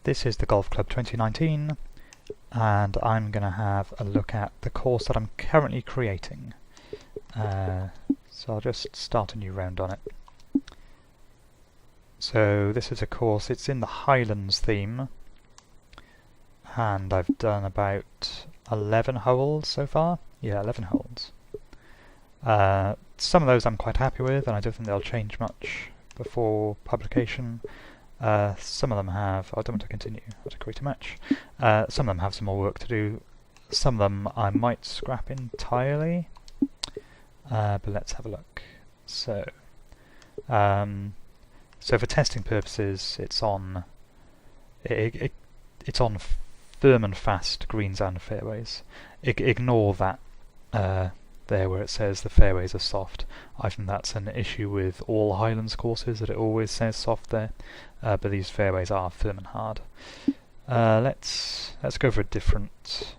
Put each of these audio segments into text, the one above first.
This is the Golf Club 2019, and I'm going to have a look at the course that I'm currently creating. So I'll just start a new round on it. So this is a course, it's in the Highlands theme, and I've done about 11 holes so far. Yeah, 11 holes. Some of those I'm quite happy with, and I don't think they'll change much before publication. Some of them have, I don't want to continue, I want to create a match. Some of them have some more work to do. Some of them I might scrap entirely, but let's have a look. So for testing purposes, it's on it's on firm and fast greens and fairways. Ignore that there where it says the fairways are soft. I think that's an issue with all Highlands courses, that it always says soft there, but these fairways are firm and hard. Let's go for a different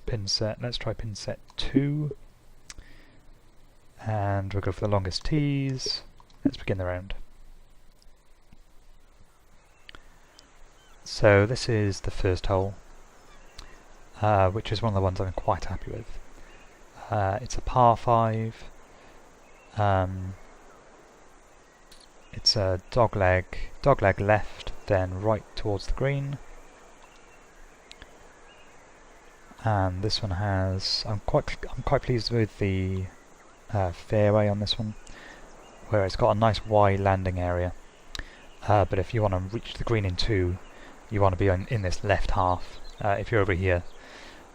pin set. Let's try pin set 2, and we'll go for the longest tees. Let's begin the round. So this is the first hole, which is one of the ones I'm quite happy with. It's a par 5. It's a dogleg left, then right towards the green. And this one has, I'm quite pleased with the fairway on this one, where it's got a nice wide landing area. But if you want to reach the green in 2, you want to be in this left half. If you're over here,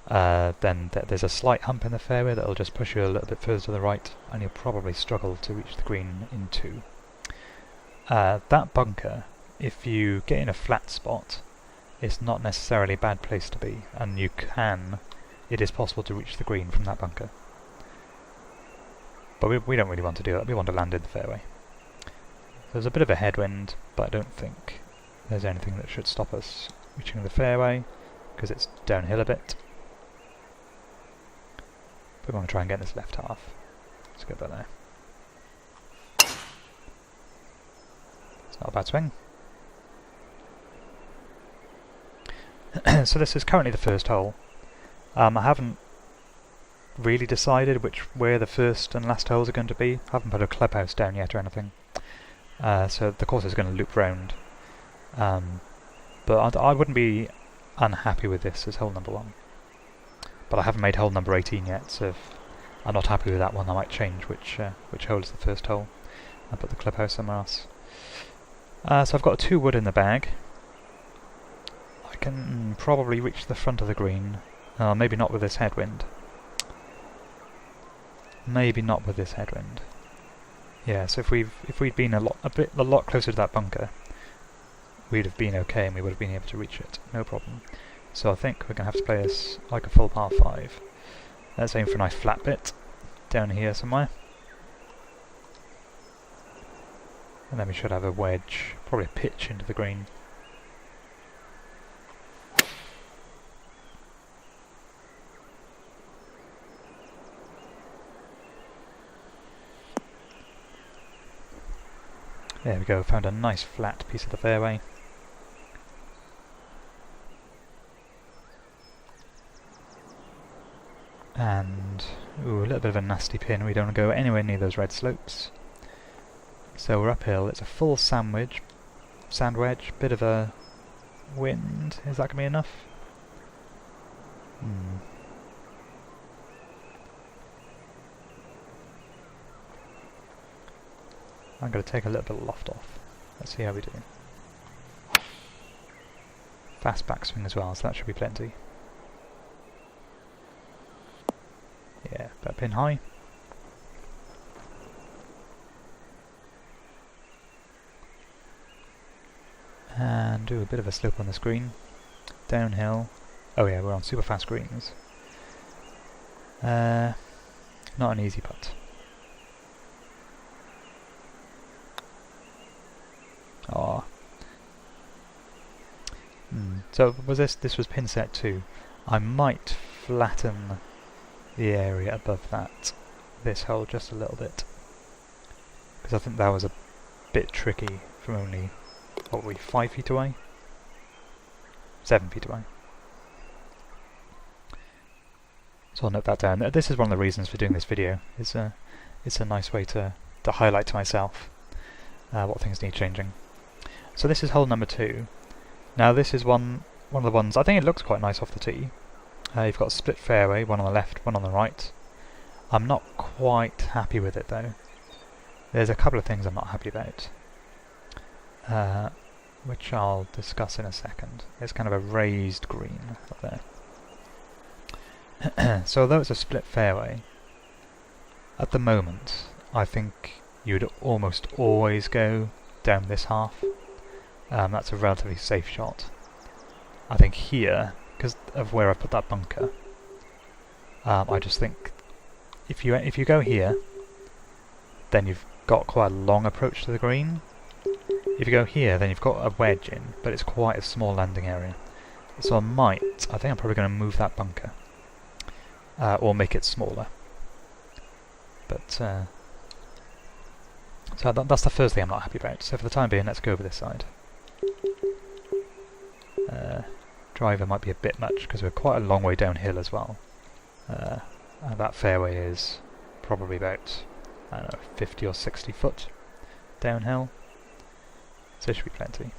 then there's a slight hump in the fairway that'll just push you a little bit further to the right, and you'll probably struggle to reach the green in 2. That bunker, if you get in a flat spot, it's not necessarily a bad place to be, and it is possible to reach the green from that bunker. But we don't really want to do that, we want to land in the fairway. There's a bit of a headwind, but I don't think there's anything that should stop us reaching the fairway, because it's downhill a bit. We're going to try and get in this left half. Let's go about there. It's not a bad swing. So this is currently the first hole. I haven't really decided where the first and last holes are going to be. I haven't put a clubhouse down yet or anything. So the course is going to loop round. But I wouldn't be unhappy with this as hole number 1. But I haven't made hole number 18 yet, so if I'm not happy with that one, I might change which hole is the first hole and put the clubhouse somewhere else. So I've got a 2 wood in the bag. I can probably reach the front of the green. Maybe not with this headwind. Maybe not with this headwind. Yeah, so if we'd been a lot closer to that bunker, we'd have been okay and we would have been able to reach it, no problem. So I think we're going to have to play this like a full par 5. Let's aim for a nice flat bit down here somewhere. And then we should have a wedge, probably a pitch into the green. There we go, found a nice flat piece of the fairway. And a little bit of a nasty pin, we don't want to go anywhere near those red slopes. So we're uphill, it's a full sand wedge, bit of a wind, is that going to be enough? I'm going to take a little bit of loft off, let's see how we do. Fast backswing as well, so that should be plenty. Yeah, but pin high. And do a bit of a slope on the screen. Downhill. Oh yeah, we're on super fast greens. Not an easy putt. Oh. So this was pin set 2. I might flatten the area above this hole just a little bit, because I think that was a bit tricky from only, what were we, 5 feet away? 7 feet away. So I'll note that down. This is one of the reasons for doing this video. It's a nice way to highlight to myself what things need changing. So this is hole number 2. Now this is one of the ones, I think it looks quite nice off the tee. You've got a split fairway, one on the left, one on the right. I'm not quite happy with it though. There's a couple of things I'm not happy about, which I'll discuss in a second. It's kind of a raised green up there. So although it's a split fairway, at the moment I think you'd almost always go down this half. That's a relatively safe shot. I think here, because of where I put that bunker, I just think if you go here, then you've got quite a long approach to the green. If you go here, then you've got a wedge in, but it's quite a small landing area. So I think I'm probably going to move that bunker. Or make it smaller. But so that's the first thing I'm not happy about. So for the time being, let's go over this side. Driver might be a bit much because we're quite a long way downhill as well. And that fairway is probably about, I don't know, 50 or 60 foot downhill. So it should be plenty.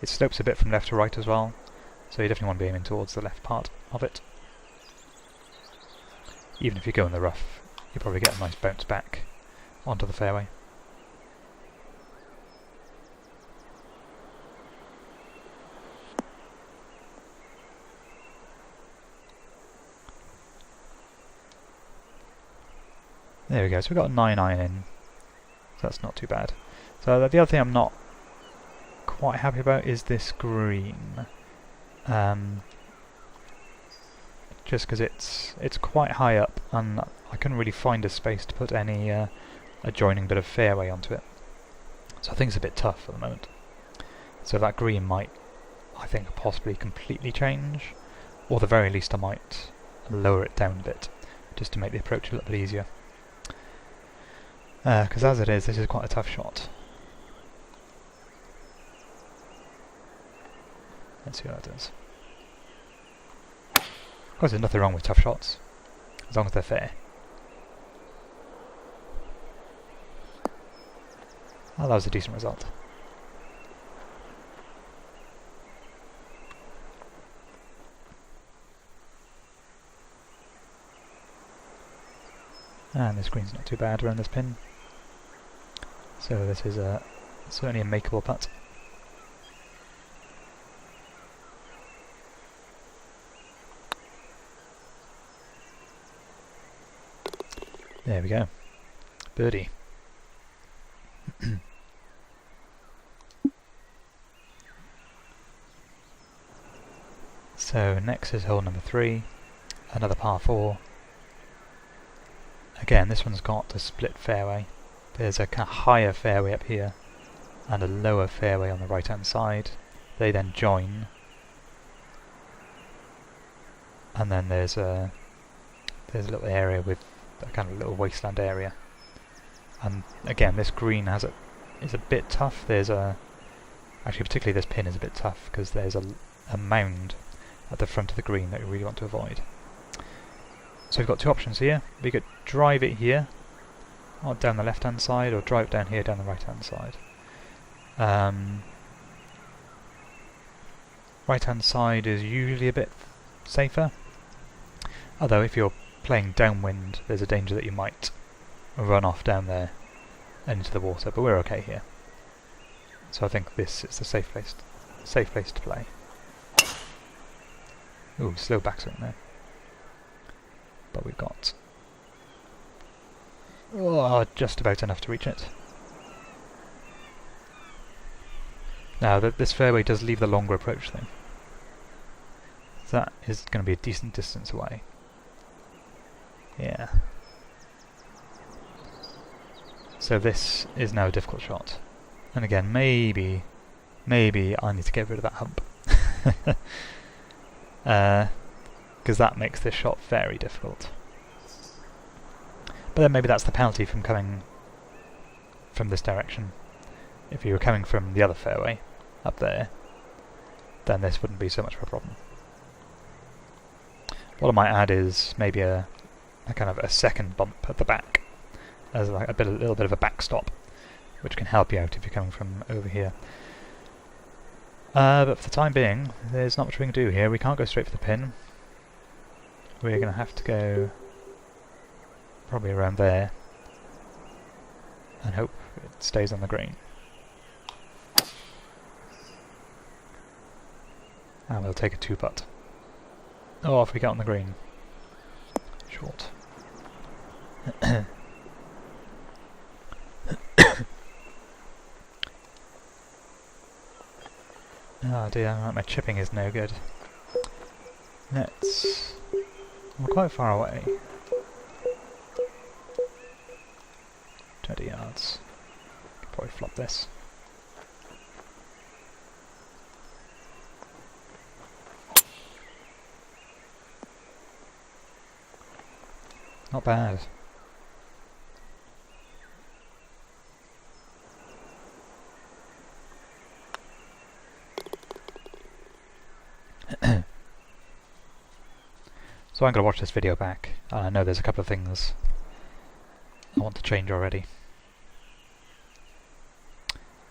It slopes a bit from left to right as well, so you definitely want to be aiming towards the left part of it. Even if you go in the rough, you probably get a nice bounce back onto the fairway. There we go, so we've got a 9 iron in, so that's not too bad. So the other thing I'm not quite happy about is this green. Just because it's quite high up and I couldn't really find a space to put any adjoining bit of fairway onto it. So I think it's a bit tough at the moment. So that green might, I think, possibly completely change, or at the very least I might lower it down a bit, just to make the approach a little bit easier. Because as it is, this is quite a tough shot. Let's see what that does. Of course, there's nothing wrong with tough shots, as long as they're fair. Well, that was a decent result. And this green's not too bad around this pin. So this is certainly a makeable putt. There we go. Birdie. So next is hole number 3, another par 4. Again, this one's got a split fairway. There's a kind of higher fairway up here and a lower fairway on the right hand side. They then join, and then there's a little area with a kind of little wasteland area. And again, this green is a bit tough. Actually particularly this pin is a bit tough because there's a mound at the front of the green that we really want to avoid. So we've got two options here. We could drive it here, or down the left hand side, or drive it down here down the right hand side. Right hand side is usually a bit safer, although if you're playing downwind there's a danger that you might run off down there and into the water, but we're okay here. So I think this is the safe place to play. Ooh, slow backswing there. But we've got just about enough to reach it. Now this fairway does leave the longer approach though. So that is going to be a decent distance away. Yeah. So this is now a difficult shot. And again, maybe I need to get rid of that hump. Because that makes this shot very difficult. But then maybe that's the penalty from coming from this direction. If you were coming from the other fairway, up there, then this wouldn't be so much of a problem. What I might add is maybe a kind of a second bump at the back, as like a little bit of a backstop, which can help you out if you're coming from over here. But for the time being, there's not much we can do here. We can't go straight for the pin. We're going to have to go probably around there and hope it stays on the green. And we'll take a 2-putt. Oh, off we get on the green. Short. Oh dear, my chipping is no good. I'm quite far away. 20 yards. Could probably flop this. Not bad. So I'm going to watch this video back, and I know there's a couple of things I want to change already.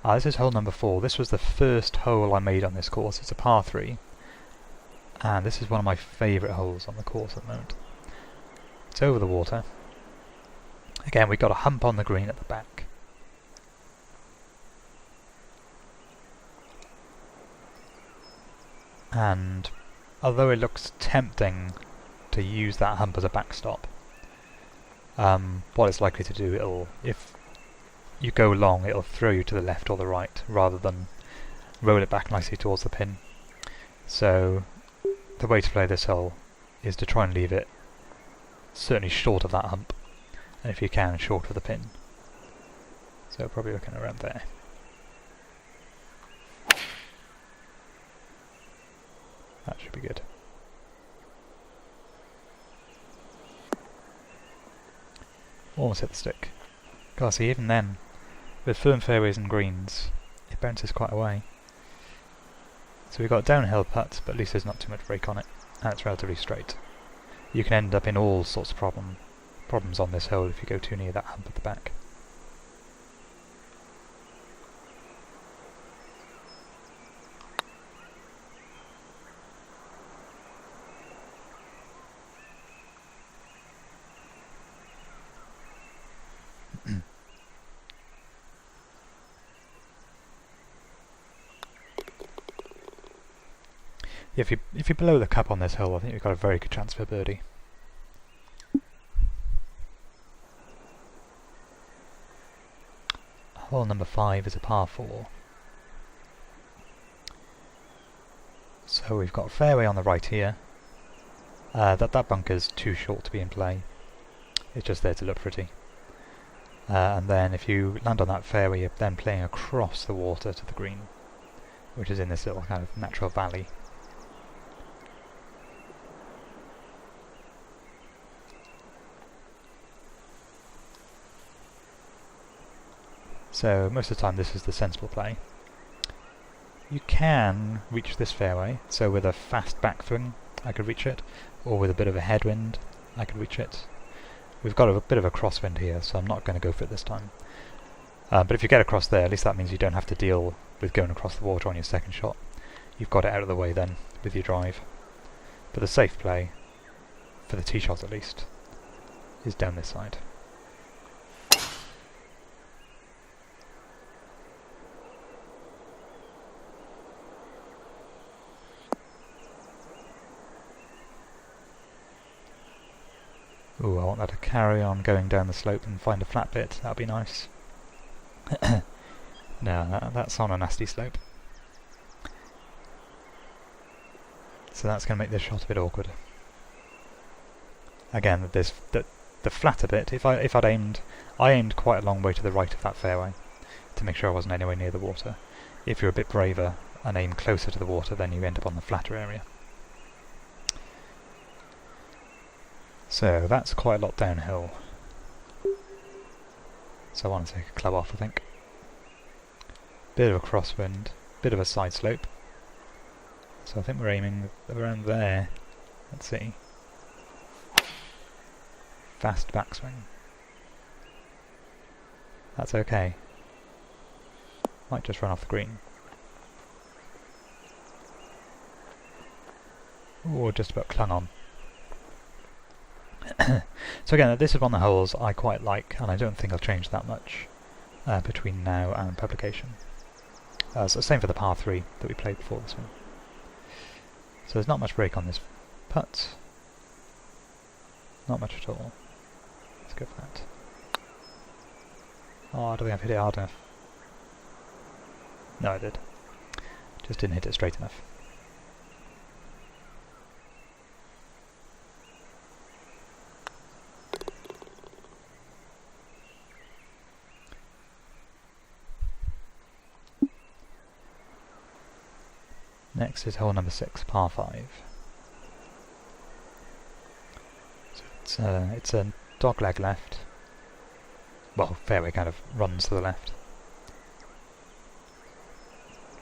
This is hole number 4. This was the first hole I made on this course. It's a par 3, and this is one of my favourite holes on the course at the moment. It's over the water. Again, we've got a hump on the green at the back. And although it looks tempting to use that hump as a backstop, what it's likely to do, if you go long, it'll throw you to the left or the right rather than roll it back nicely towards the pin. So the way to play this hole is to try and leave it certainly short of that hump, and if you can, short of the pin. So probably looking around there. That should be good. Almost hit the stick. God, see, even then, with firm fairways and greens, it bounces quite away. So we've got a downhill putt, but at least there's not too much break on it, and it's relatively straight. You can end up in all sorts of problems on this hole if you go too near that hump at the back. If you blow the cup on this hole, I think you've got a very good chance for birdie. Hole number 5 is a par 4. So we've got a fairway on the right here. That bunker's too short to be in play. It's just there to look pretty. And then if you land on that fairway, you're then playing across the water to the green, which is in this little kind of natural valley. So most of the time this is the sensible play. You can reach this fairway, so with a fast backswing I could reach it, or with a bit of a headwind I could reach it. We've got a bit of a crosswind here, so I'm not going to go for it this time. But if you get across there, at least that means you don't have to deal with going across the water on your second shot. You've got it out of the way then, with your drive. But the safe play, for the tee shot at least, is down this side. Ooh, I want that to carry on going down the slope and find a flat bit. That'd be nice. No, that's on a nasty slope. So that's going to make this shot a bit awkward. Again, the flatter bit. If I'd aimed, I aimed quite a long way to the right of that fairway to make sure I wasn't anywhere near the water. If you're a bit braver and aim closer to the water, then you end up on the flatter area. So that's quite a lot downhill. So I want to take a club off, I think. Bit of a crosswind, bit of a side slope. So I think we're aiming around there. Let's see. Fast backswing. That's okay. Might just run off the green. Or just about clung on. So again, this is one of the holes I quite like, and I don't think I'll change that much between now and publication. So same for the par 3 that we played before this one. So there's not much break on this putt. Not much at all. Let's go for that. Oh, I don't think I've hit it hard enough. No, I did. Just didn't hit it straight enough. Next is hole number 6, par 5. So it's a dogleg left. Well, fairway kind of runs to the left.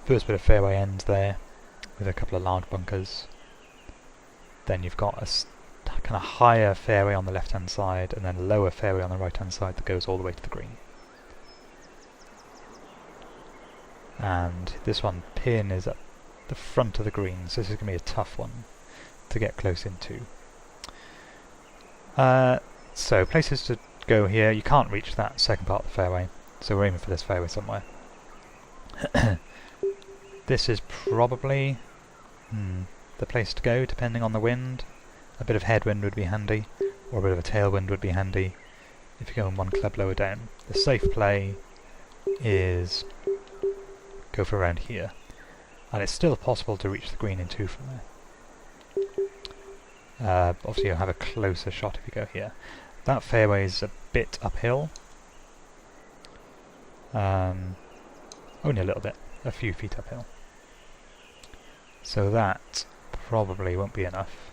First bit of fairway ends there, with a couple of large bunkers. Then you've got a kind of higher fairway on the left-hand side, and then a lower fairway on the right-hand side that goes all the way to the green. And this one, pin, is at the front of the green, so this is going to be a tough one to get close into. So places to go here, you can't reach that second part of the fairway, so we're aiming for this fairway somewhere. This is probably the place to go, depending on the wind. A bit of headwind would be handy, or a bit of a tailwind would be handy if you're going one club lower down. The safe play is go for around here. And it's still possible to reach the green in 2 from there. Obviously you'll have a closer shot if you go here. That fairway is a bit uphill. Only a little bit, a few feet uphill. So that probably won't be enough.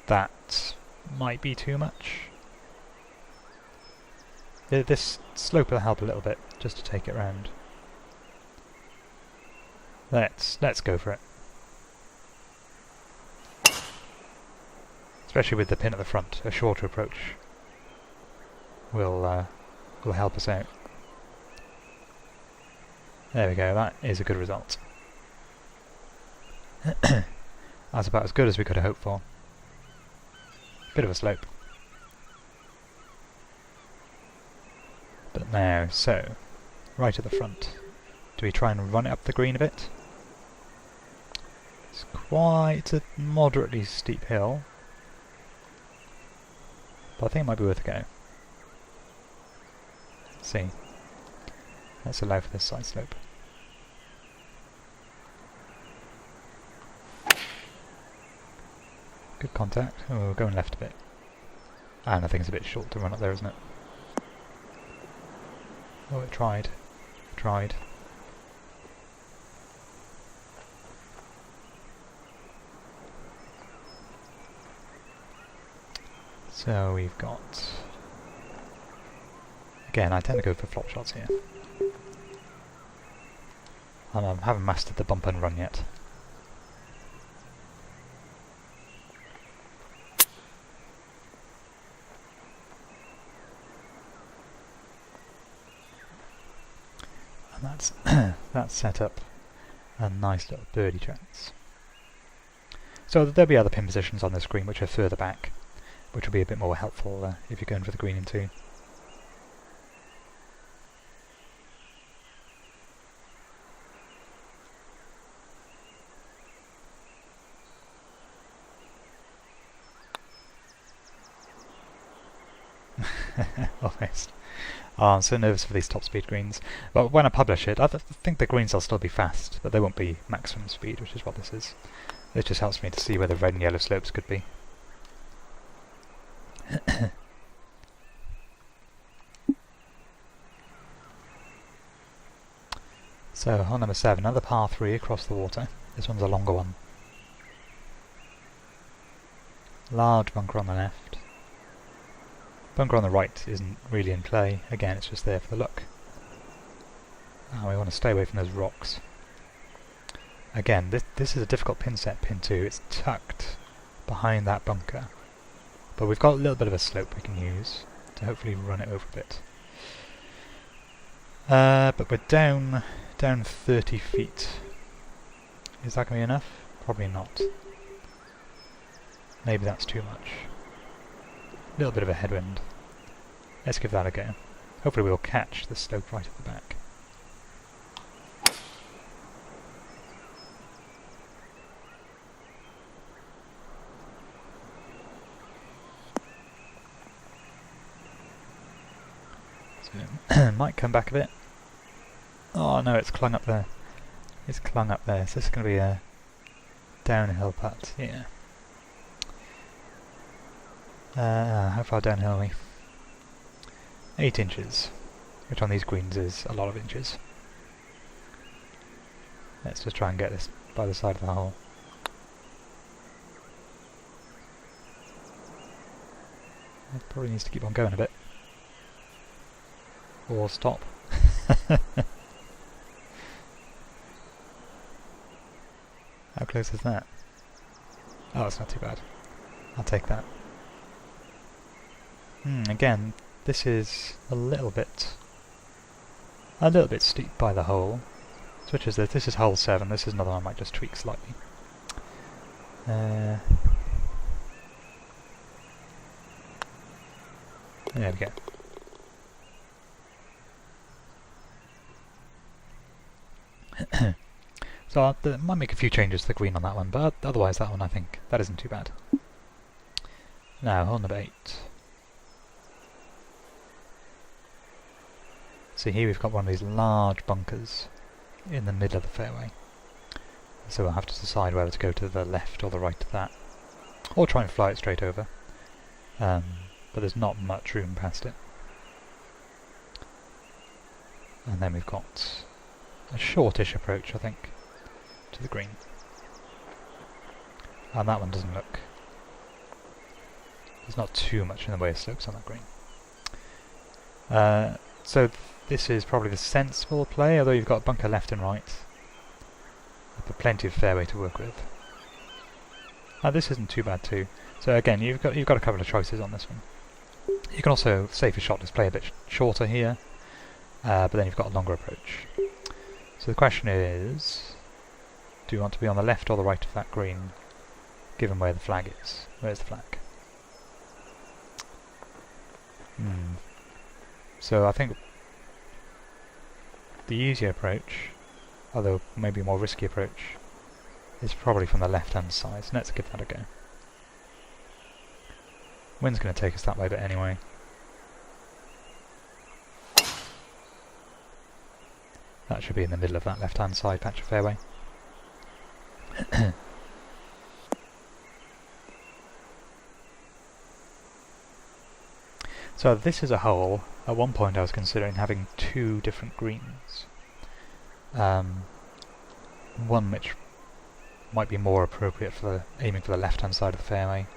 That might be too much. This slope will help a little bit, just to take it round. Let's go for it. Especially with the pin at the front, a shorter approach will help us out. There we go, that is a good result. That's about as good as we could have hoped for. Bit of a slope. But now, so, right at the front. Do we try and run it up the green a bit? It's quite a moderately steep hill, but I think it might be worth a go. Let's see. Let's allow for this side slope. Good contact. Oh, we're going left a bit. And I think it's a bit short to run up there, isn't it? Oh, it tried. It tried. So we've got... Again, I tend to go for flop shots here. And I haven't mastered the bump and run yet. And that's set up a nice little birdie chance. So there'll be other pin positions on the screen which are further back, which will be a bit more helpful if you're going for the green in 2. Almost. Oh, I'm so nervous for these top speed greens. But when I publish it, I think the greens will still be fast, but they won't be maximum speed, which is what this is. This just helps me to see where the red and yellow slopes could be. So, hole number 7, another par 3 across the water. This one's a longer one. Large bunker on the left. Bunker on the right isn't really in play. Again, it's just there for the look. And we want to stay away from those rocks. Again, this is a difficult pin set, pin 2. It's tucked behind that bunker. But we've got a little bit of a slope we can use to hopefully run it over a bit. But we're down 30 feet. Is that going to be enough? Probably not. Maybe that's too much. A little bit of a headwind. Let's give that a go. Hopefully we'll catch the slope right at the back. So, might come back a bit. Oh no, it's clung up there. It's clung up there, so this is going to be a downhill putt, yeah. How far downhill are we? 8 inches, which on these greens is a lot of inches. Let's just try and get this by the side of the hole. It probably needs to keep on going a bit. Or stop. How close is that? Oh, it's not too bad. I'll take that. Again, this is a little bit steep by the hole. Which is this? This is hole 7. This is another one I might just tweak slightly. There we go. So I might make a few changes to the green on that one, but otherwise that one I think that isn't too bad. Now, hole number 8. See here we've got one of these large bunkers in the middle of the fairway. So we'll have to decide whether to go to the left or the right of that. Or try and fly it straight over. But there's not much room past it. And then we've got a shortish approach, I think, to the green. And that one doesn't look... There's not too much in the way of slopes on that green. So this is probably the sensible play, although you've got bunker left and right. But plenty of fairway to work with. This isn't too bad too. So again, you've got a couple of choices on this one. You can also save your shot, just play a bit shorter here, but then you've got a longer approach. So the question is, do you want to be on the left or the right of that green, given where the flag is? Where's the flag? So I think the easier approach, although maybe a more risky approach, is probably from the left-hand side, so let's give that a go. Wind's going to take us that way, but anyway. That should be in the middle of that left-hand side patch of fairway. So this is a hole. At one point I was considering having 2 different greens. One which might be more appropriate for aiming for the left-hand side of the fairway,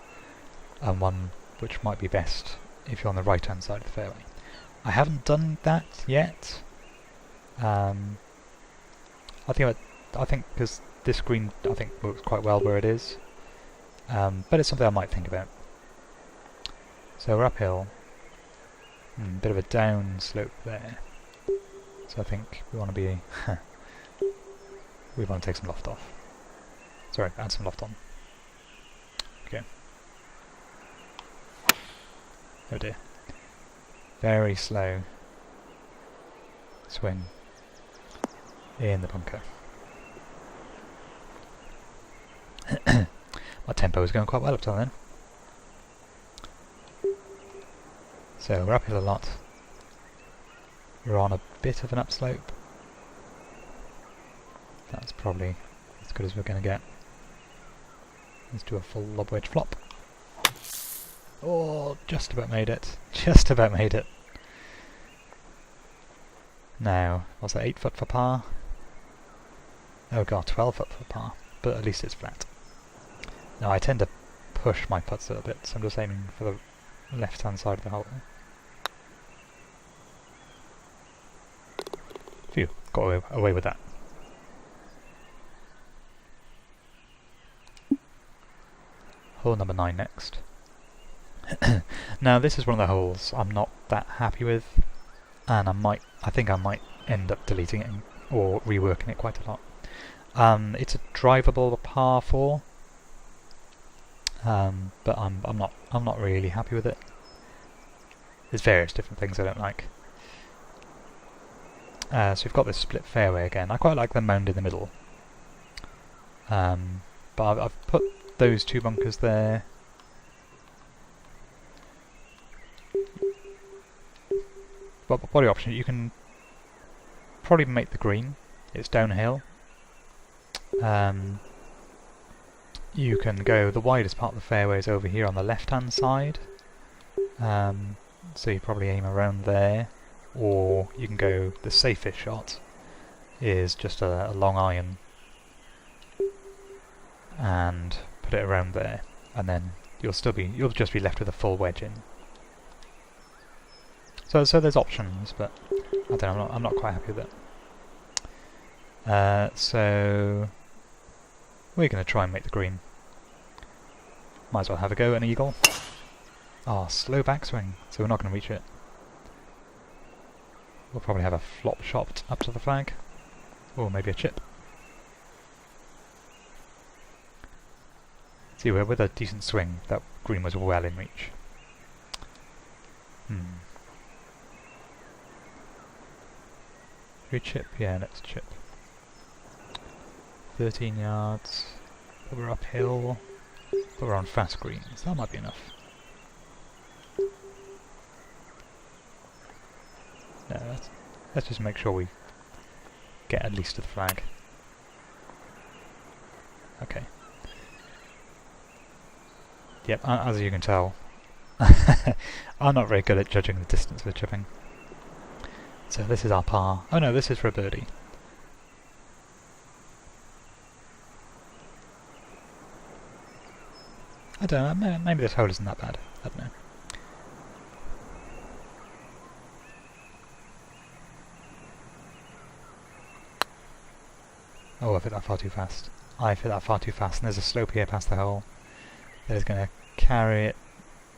and one which might be best if you're on the right-hand side of the fairway. I haven't done that yet. I think because this green I think works quite well where it is, but it's something I might think about. So we're uphill, bit of a down slope there. So I think we want to be we want to take some loft off. Sorry, add some loft on. Okay. Oh dear. Very slow swing in the bunker. My tempo was going quite well up till then. So we're uphill a lot. We're on a bit of an upslope. That's probably as good as we're going to get. Let's do a full lob wedge flop. Oh, just about made it. Just about made it. Now, was that 8 foot for par? Oh god, 12 foot for par. But at least it's flat. Now I tend to push my putts a little bit, so I'm just aiming for the left-hand side of the hole. Phew, got away with that. Hole number 9 next. Now this is one of the holes I'm not that happy with, and I think I might end up deleting it or reworking it quite a lot. It's a drivable par 4, but I'm not really happy with it. There's various different things I don't like. So we've got this split fairway again. I quite like the mound in the middle, but I've put those 2 bunkers there. But body option, you can probably make the green. It's downhill. You can go, the widest part of the fairway is over here on the left hand side, so you probably aim around there, or you can go, the safest shot is just a long iron and put it around there, and then you'll just be left with a full wedge in. So there's options, but I don't know, I'm not quite happy with it. So we're going to try and make the green. Might as well have a go at an eagle. Oh, slow backswing, so we're not going to reach it. We'll probably have a flop shot up to the flag, or maybe a chip. See, with a decent swing, that green was well in reach. Should we chip? Yeah, let's chip. 13 yards, but we're uphill, but we're on fast greens. That might be enough. No, let's just make sure we get at least to the flag. Okay. Yep, as you can tell, I'm not very good at judging the distance with chipping. So this is our par. Oh no, this is for a birdie. I don't know, maybe this hole isn't that bad. I don't know. Oh, I've hit that far too fast. I've hit that far too fast, and there's a slope here past the hole that is going to carry it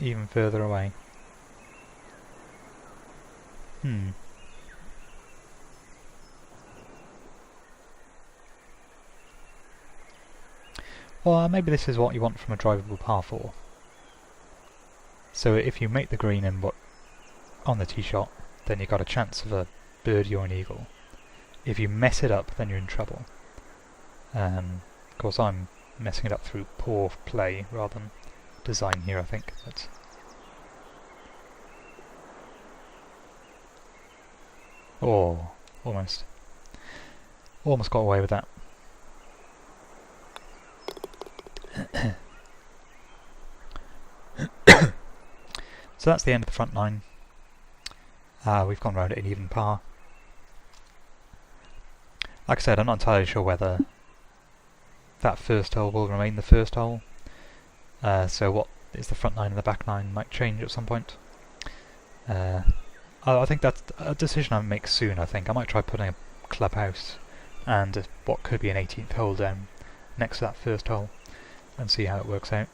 even further away. Well, maybe this is what you want from a drivable par 4. So if you make the green and on the tee shot, then you've got a chance of a birdie or an eagle. If you mess it up, then you're in trouble. Of course, I'm messing it up through poor play rather than design here, I think. But oh, almost got away with that. So that's the end of the front 9. We've gone round it in even par. Like I said, I'm not entirely sure whether that first hole will remain the first hole. So what is the front 9 and the back 9 might change at some point. I think that's a decision I make soon. I think I might try putting a clubhouse and what could be an 18th hole down next to that first hole and see how it works out.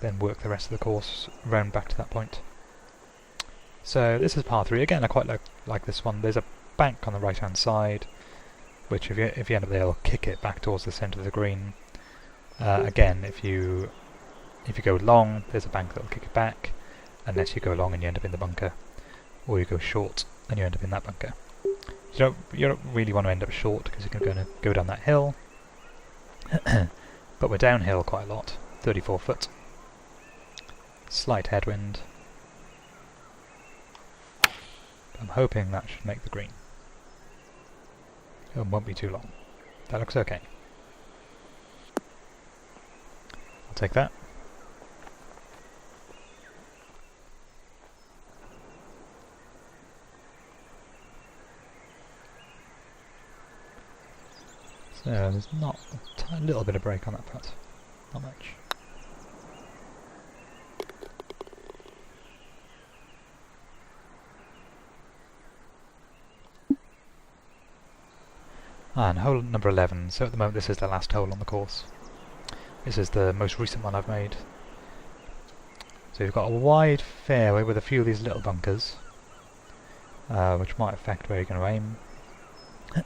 Then work the rest of the course round back to that point. So this is par 3. Again, I quite like this one. There's a bank on the right hand side, which if you end up there, it'll kick it back towards the centre of the green. Again, if you go long, there's a bank that'll kick it back, unless you go long and you end up in the bunker, or you go short and you end up in that bunker. You don't really want to end up short because you're going to go down that hill, but we're downhill quite a lot, 34 foot. Slight headwind. I'm hoping that should make the green. It won't be too long. That looks okay. I'll take that. So there's not a little bit of break on that putt. Not much. And hole number 11, so at the moment this is the last hole on the course. This is the most recent one I've made. So you've got a wide fairway with a few of these little bunkers, which might affect where you're going to aim.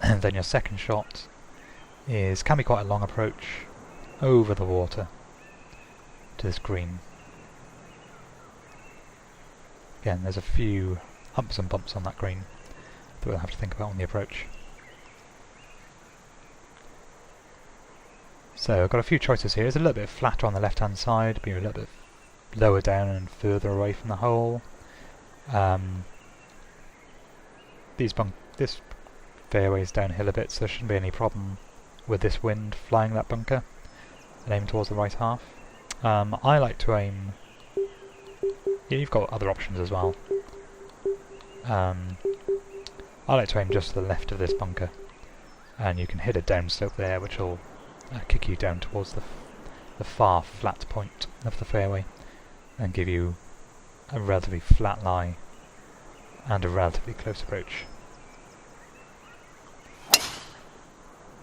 And then your second shot can be quite a long approach over the water to this green. Again, there's a few humps and bumps on that green that we'll have to think about on the approach. So I've got a few choices here. It's a little bit flatter on the left hand side, be a little bit lower down and further away from the hole. This fairway is downhill a bit, so there shouldn't be any problem with this wind flying that bunker and aim towards the right half. I like to aim... Yeah, you've got other options as well. I like to aim just to the left of this bunker, and you can hit a downslope there which will kick you down towards the far flat point of the fairway and give you a relatively flat lie and a relatively close approach.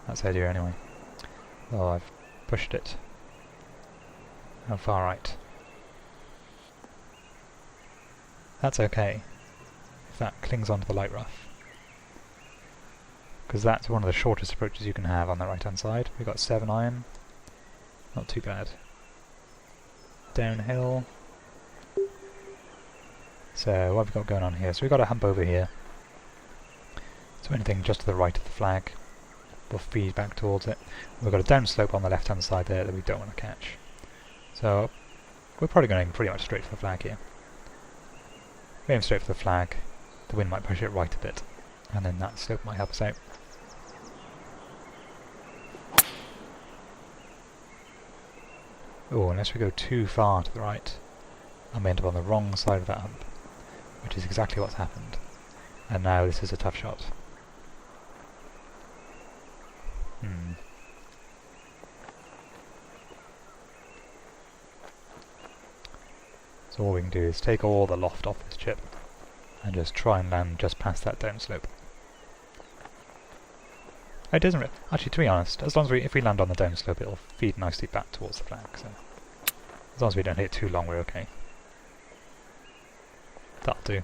That's the idea anyway. Oh, I've pushed it. How far right? That's okay if that clings onto the light rough, because that's one of the shortest approaches you can have on the right hand side. We've got 7 iron, not too bad. Downhill. So what have we got going on here? So we've got a hump over here, so anything just to the right of the flag will feed back towards it. We've got a downslope on the left hand side there that we don't want to catch. So we're probably going to aim pretty much straight for the flag here. If we aim straight for the flag, the wind might push it right a bit, and then that slope might help us out. Oh, unless we go too far to the right, and we end up on the wrong side of that hump, which is exactly what's happened. And now this is a tough shot. So all we can do is take all the loft off this chip and just try and land just past that downslope. It doesn't actually, to be honest, as long as if we land on the downslope, it'll feed nicely back towards the flag. So as long as we don't hit it too long, we're okay. That'll do.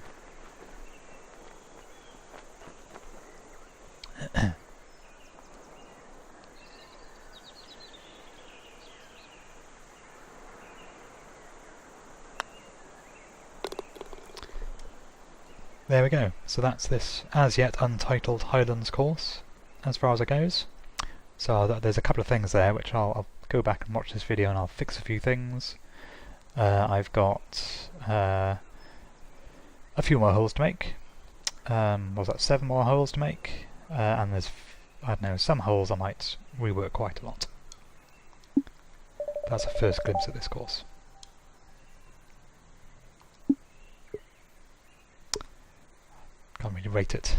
There we go. So that's this as yet untitled Highlands course, as far as it goes. So there's a couple of things there which I'll go back and watch this video and I'll fix a few things. I've got a few more holes to make. What was that, 7 more holes to make? And there's, I don't know, some holes I might rework quite a lot. That's a first glimpse at this course. Can't really rate it.